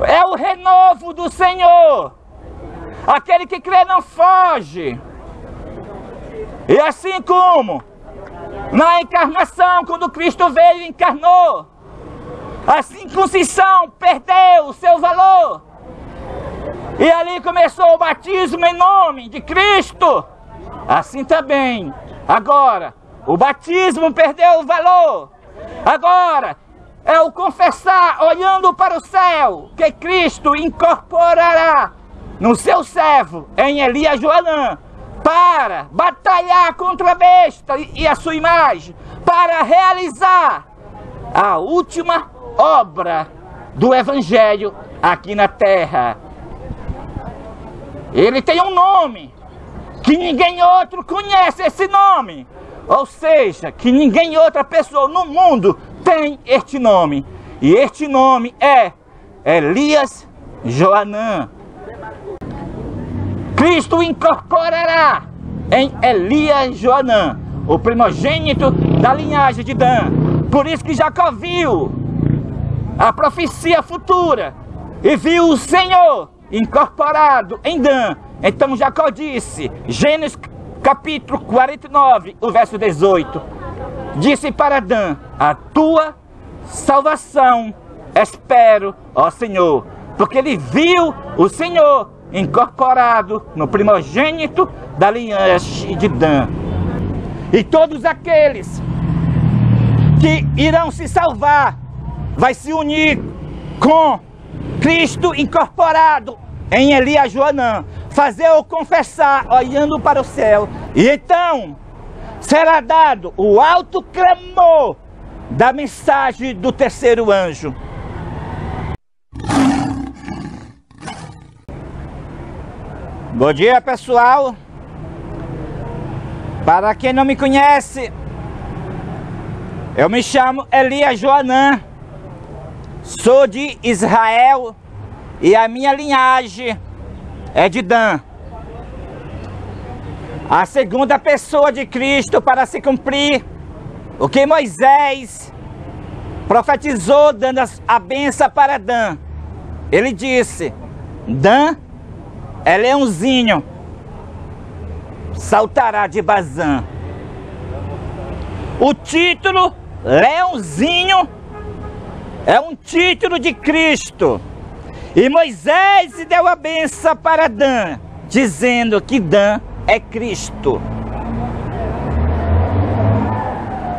É o renovo do Senhor. Aquele que crê não foge. E assim como na encarnação, quando Cristo veio e encarnou, a circuncisão perdeu o seu valor. E ali começou o batismo em nome de Cristo. Assim também, agora, o batismo perdeu o valor. Agora, é o confessar, olhando para o céu, que Cristo incorporará no seu servo, em Elias Joanã, para batalhar contra a besta e a sua imagem, para realizar a última obra do Evangelho aqui na terra. Ele tem um nome, que ninguém outro conhece esse nome. Ou seja, que ninguém outra pessoa no mundo tem este nome. E este nome é Elias Joanã. Cristo incorporará em Elias Joanã, o primogênito da linhagem de Dan. Por isso que Jacó viu a profecia futura e viu o Senhor incorporado em Dan. Então Jacó disse, Gênesis capítulo 49, o verso 18, disse para Dan, a tua salvação espero, ó Senhor, porque ele viu o Senhor incorporado no primogênito da linhagem de Dan. E todos aqueles que irão se salvar, vai se unir com Cristo incorporado em Elias Joanã, fazer ou confessar, olhando para o céu. E então será dado o alto clamor da mensagem do terceiro anjo. Bom dia, pessoal. Para quem não me conhece, eu me chamo Elias Joanã, sou de Israel e a minha linhagem é de Dan. A segunda pessoa de Cristo para se cumprir o que Moisés profetizou, dando a bênção para Dan. Ele disse, Dan é leãozinho, saltará de Bazã. O título leãozinho é um título de Cristo. E Moisés deu a bênção para Dan, dizendo que Dan é Cristo.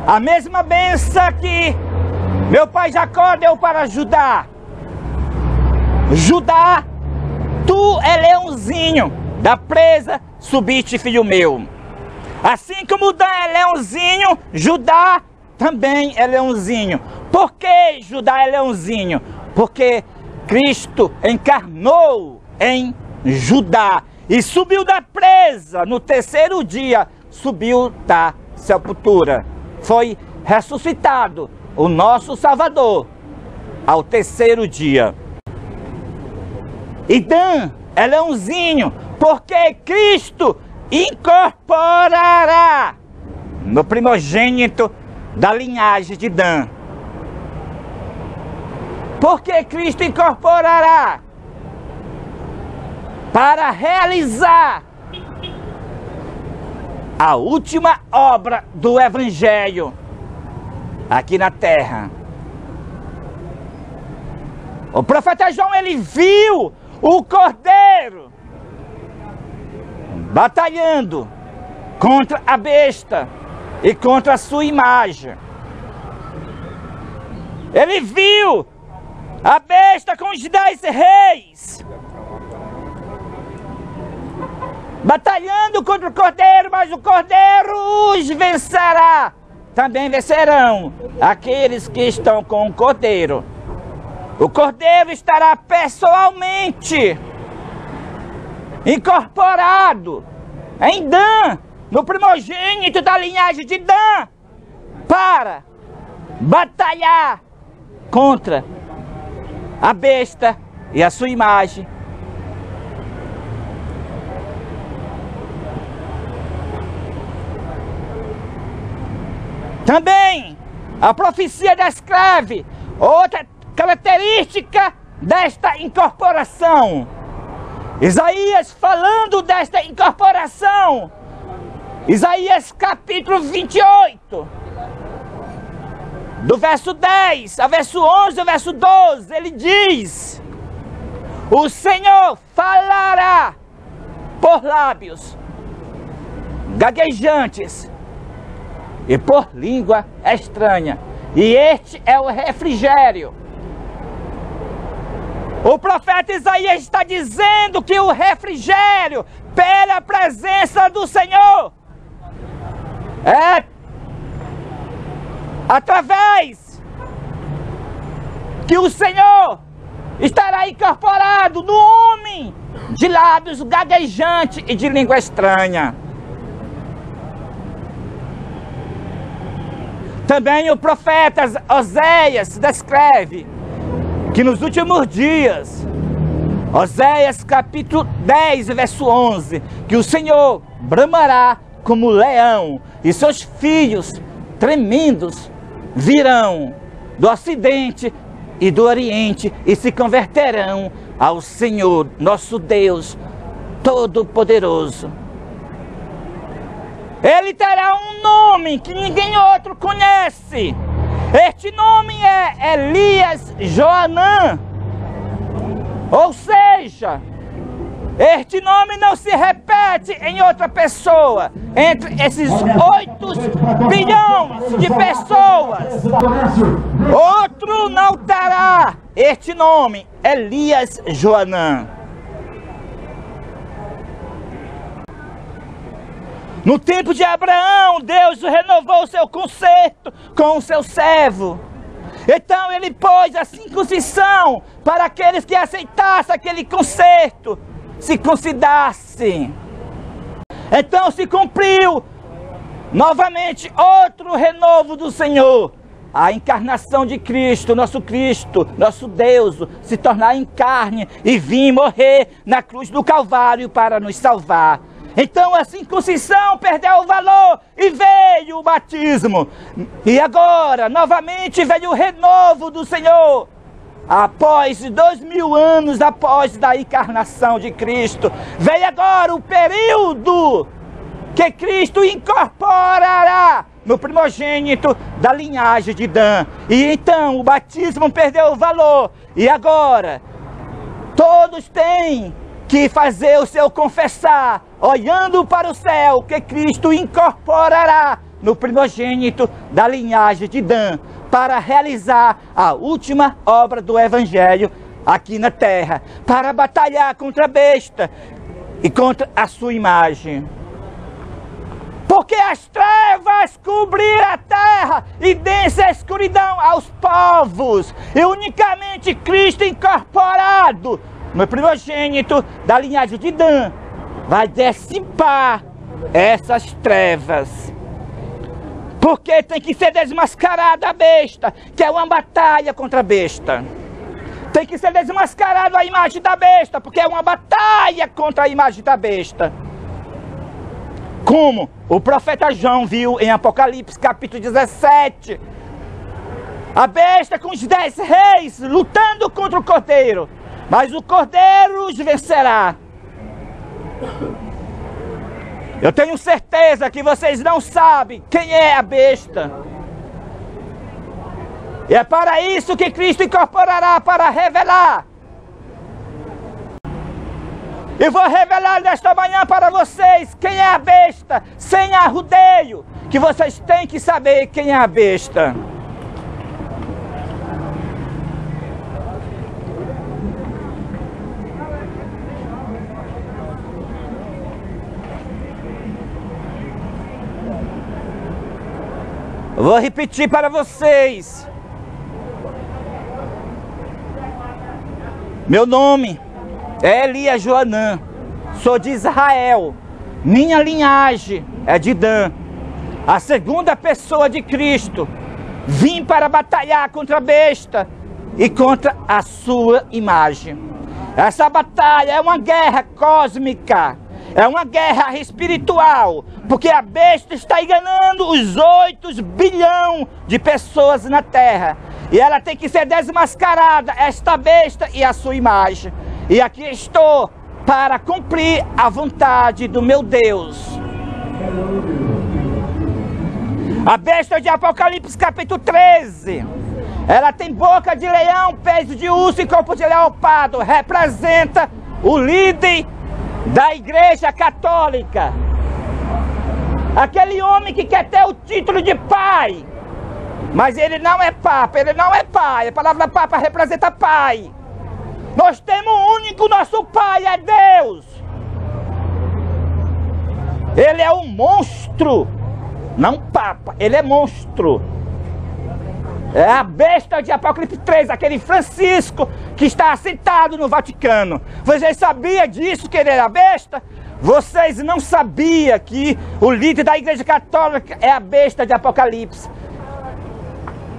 A mesma bênção que meu pai Jacó deu para Judá. Judá, tu é leãozinho, da presa subiste, filho meu. Assim como Dan é leãozinho, Judá também é leãozinho. Por que Judá é leãozinho? Porque Cristo encarnou em Judá e subiu da presa. No terceiro dia, subiu da sepultura. Foi ressuscitado o nosso Salvador ao terceiro dia. E Dan é leãozinho, porque Cristo incorporará no primogênito da linhagem de Dan. Porque Cristo incorporará para realizar a última obra do Evangelho aqui na terra. O profeta João, ele viu o Cordeiro batalhando contra a besta e contra a sua imagem. Ele viu a besta com os 10 reis batalhando contra o Cordeiro, mas o Cordeiro os vencerá. Também vencerão aqueles que estão com o Cordeiro. O Cordeiro estará pessoalmente incorporado em Dan, no primogênito da linhagem de Dan, para batalhar contra a besta e a sua imagem. Também a profecia descreve outra característica desta incorporação. Isaías falando desta incorporação. Isaías capítulo 28, do verso 10 ao verso 11 ao verso 12, ele diz: o Senhor falará por lábios gaguejantes e por língua estranha, e este é o refrigério. O profeta Isaías está dizendo que o refrigério pela presença do Senhor é através que o Senhor estará incorporado no homem de lábios gaguejantes e de língua estranha. Também o profeta Oséias descreve que nos últimos dias, Oséias capítulo 10, verso 11, que o Senhor bramará como leão, e seus filhos tremendos virão do ocidente e do oriente e se converterão ao Senhor, nosso Deus Todo-Poderoso. Ele terá um nome que ninguém outro conhece. Este nome é Elias Joanã. Ou seja, este nome não se repete em outra pessoa. Entre esses 8 bilhões de pessoas, outro não terá este nome, Elias Joanã. No tempo de Abraão, Deus renovou o seu concerto com o seu servo. Então ele pôs a circuncisão para aqueles que aceitassem aquele concerto, se circuncidassem. Então se cumpriu novamente outro renovo do Senhor. A encarnação de Cristo, nosso Deus, se tornar em carne e vir morrer na cruz do Calvário para nos salvar. Então a circuncisão perdeu o valor e veio o batismo. E agora, novamente, veio o renovo do Senhor. Após 2000 anos após da encarnação de Cristo, veio agora o período que Cristo incorporará no primogênito da linhagem de Dan. E então o batismo perdeu o valor. E agora, todos têm que fazer o seu confessar, olhando para o céu, que Cristo incorporará no primogênito da linhagem de Dan, para realizar a última obra do Evangelho aqui na terra, para batalhar contra a besta e contra a sua imagem. Porque as trevas cobriram a terra e densa escuridão aos povos, e unicamente Cristo incorporado no primogênito da linhagem de Dan vai dissipar essas trevas. Porque tem que ser desmascarada a besta, que é uma batalha contra a besta. Tem que ser desmascarada a imagem da besta, porque é uma batalha contra a imagem da besta. Como o profeta João viu em Apocalipse capítulo 17. A besta com os 10 reis lutando contra o cordeiro. Mas o cordeiro os vencerá. Eu tenho certeza que vocês não sabem quem é a besta. E é para isso que Cristo incorporará, para revelar. E vou revelar nesta manhã para vocês quem é a besta, sem arrudeio, que vocês têm que saber quem é a besta. Vou repetir para vocês. Meu nome é Elias Joanã, sou de Israel, minha linhagem é de Dan, a segunda pessoa de Cristo. Vim para batalhar contra a besta e contra a sua imagem. Essa batalha é uma guerra cósmica, é uma guerra espiritual, porque a besta está enganando os 8 bilhões de pessoas na terra. E ela tem que ser desmascarada, esta besta e a sua imagem. E aqui estou para cumprir a vontade do meu Deus. A besta de Apocalipse capítulo 13. Ela tem boca de leão, peito de urso e corpo de leopardo. Representa o líder da igreja católica. Aquele homem que quer ter o título de pai. Mas ele não é papa, ele não é pai. A palavra papa representa pai. Nós temos um único, nosso pai é Deus. Ele é um monstro. Não papa, ele é monstro. É a besta de Apocalipse 3, aquele Francisco que está sentado no Vaticano. Vocês sabiam disso, que ele era besta? Vocês não sabiam que o líder da igreja católica é a besta de Apocalipse.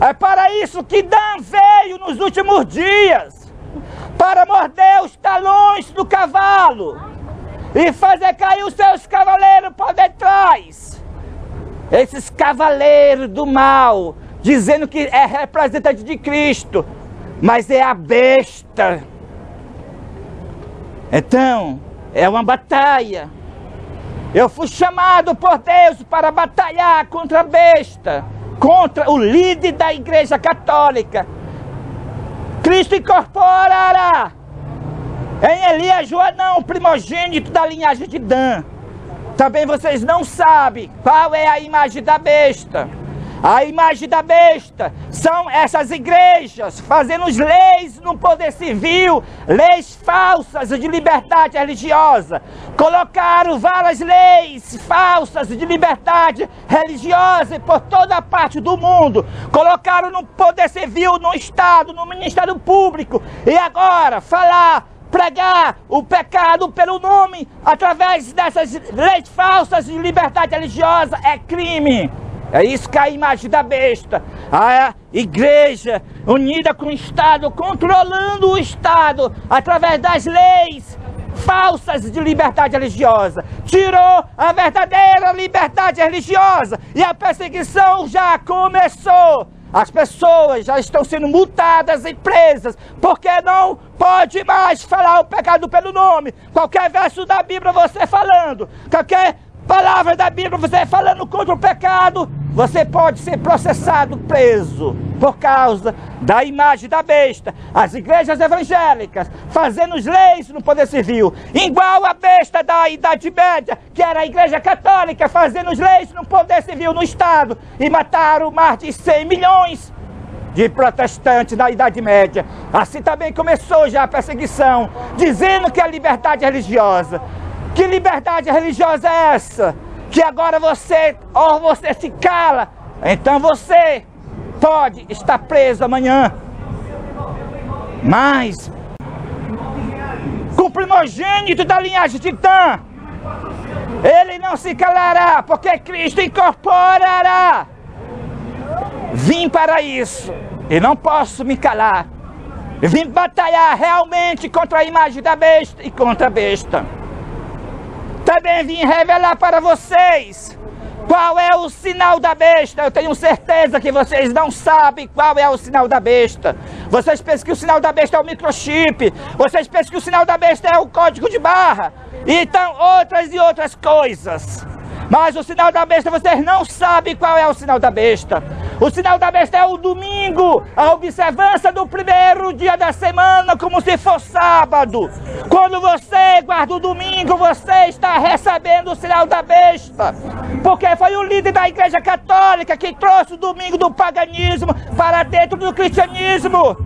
É para isso que Dan veio nos últimos dias, para morder os talões do cavalo e fazer cair os seus cavaleiros por detrás. Esses cavaleiros do mal, dizendo que é representante de Cristo, mas é a besta. Então, é uma batalha. Eu fui chamado por Deus para batalhar contra a besta, contra o líder da igreja católica. Cristo incorporará em Elias Joanão, primogênito da linhagem de Dan. Também vocês não sabem qual é a imagem da besta. A imagem da besta são essas igrejas fazendo leis no poder civil, leis falsas de liberdade religiosa. Colocaram várias leis falsas de liberdade religiosa por toda parte do mundo. Colocaram no poder civil, no Estado, no Ministério Público. E agora pregar o pecado pelo nome através dessas leis falsas de liberdade religiosa é crime. É isso que é a imagem da besta. A igreja unida com o Estado, controlando o Estado através das leis falsas de liberdade religiosa. Tirou a verdadeira liberdade religiosa e a perseguição já começou. As pessoas já estão sendo multadas e presas, porque não pode mais falar o pecado pelo nome. Qualquer verso da Bíblia você falando, qualquer palavra da Bíblia você falando contra o pecado, você pode ser processado, preso, por causa da imagem da besta. As igrejas evangélicas fazendo leis no poder civil, igual a besta da Idade Média, que era a igreja católica, fazendo leis no poder civil no Estado, e mataram mais de 100 milhões de protestantes na Idade Média. Assim também começou já a perseguição, dizendo que é liberdade religiosa. Que liberdade religiosa é essa? Que agora você se cala, então você pode estar preso amanhã. Mas com o primogênito da linhagem de Dan, ele não se calará, porque Cristo incorporará. Vim para isso e não posso me calar. Vim batalhar realmente contra a imagem da besta e contra a besta. Também vim revelar para vocês qual é o sinal da besta. Eu tenho certeza que vocês não sabem qual é o sinal da besta. Vocês pensam que o sinal da besta é o microchip. Vocês pensam que o sinal da besta é o código de barra. Então outras e outras coisas. Mas o sinal da besta, vocês não sabem qual é o sinal da besta. O sinal da besta é o domingo, a observância do primeiro dia da semana, como se fosse sábado. Quando você guarda o domingo, você está recebendo o sinal da besta. Porque foi o líder da igreja católica que trouxe o domingo do paganismo para dentro do cristianismo.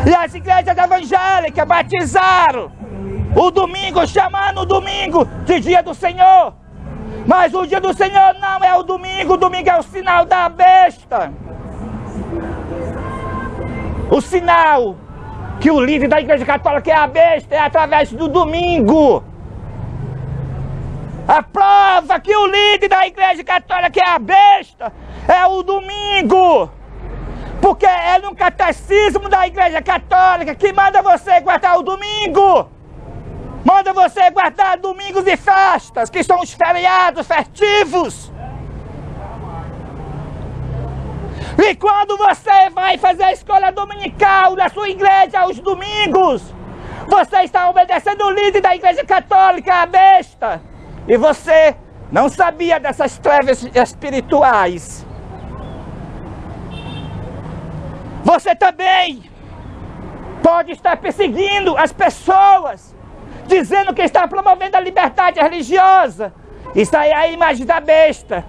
E as igrejas evangélicas batizaram o domingo, chamando o domingo de dia do Senhor. Mas o dia do Senhor não é o domingo é o sinal da besta. O sinal que o líder da igreja católica é a besta é através do domingo. A prova que o líder da igreja católica é a besta é o domingo. Porque é no catecismo da igreja católica que manda você guardar o domingo. Manda você guardar domingos e festas, que são os feriados festivos. E quando você vai fazer a escola dominical na sua igreja aos domingos, você está obedecendo o líder da igreja católica, a besta. E você não sabia dessas trevas espirituais. Você também pode estar perseguindo as pessoas, dizendo que está promovendo a liberdade religiosa. Isso aí é a imagem da besta.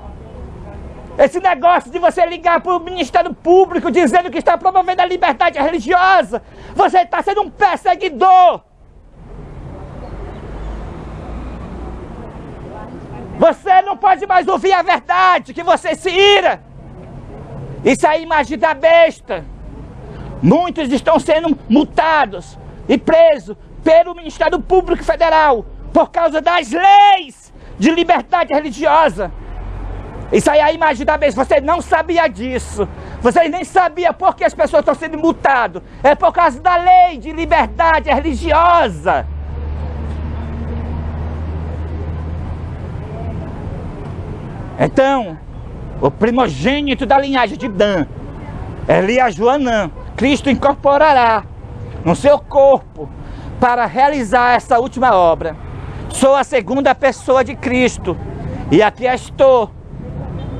Esse negócio de você ligar para o Ministério Público dizendo que está promovendo a liberdade religiosa, você está sendo um perseguidor. Você não pode mais ouvir a verdade, que você se ira. Isso é a imagem da besta. Muitos estão sendo multados e presos pelo Ministério Público Federal por causa das leis de liberdade religiosa. Isso aí é a imagem da besta. Você não sabia disso. Você nem sabia por que as pessoas estão sendo multadas. É por causa da lei de liberdade religiosa. Então, o primogênito da linhagem de Dan, Elias Joanã, Cristo incorporará no seu corpo para realizar essa última obra. Sou a segunda pessoa de Cristo e aqui estou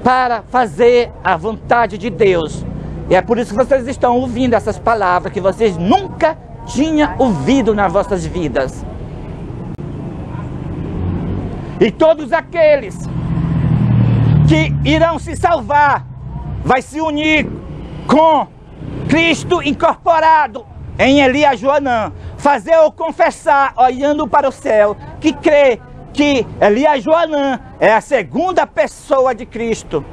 para fazer a vontade de Deus. E é por isso que vocês estão ouvindo essas palavras que vocês nunca tinham ouvido nas vossas vidas. E todos aqueles que irão se salvar vai se unir com Cristo incorporado em Elias Joanã, fazer ou confessar, olhando para o céu, que crê que Elias Joanã é a segunda pessoa de Cristo.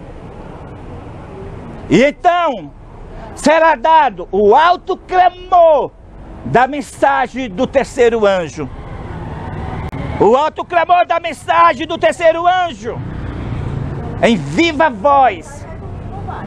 E então será dado o alto clamor da mensagem do terceiro anjo. O alto clamor da mensagem do terceiro anjo, em viva voz.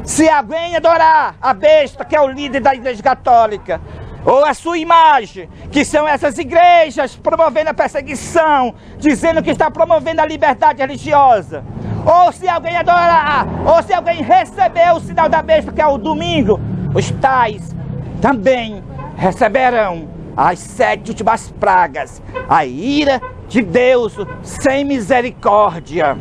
Se alguém adorar a besta, que é o líder da igreja católica, ou a sua imagem, que são essas igrejas promovendo a perseguição, dizendo que está promovendo a liberdade religiosa, ou se alguém adorar, ou se alguém receber o sinal da besta, que é o domingo, os tais também receberão as 7 últimas pragas, a ira de Deus sem misericórdia.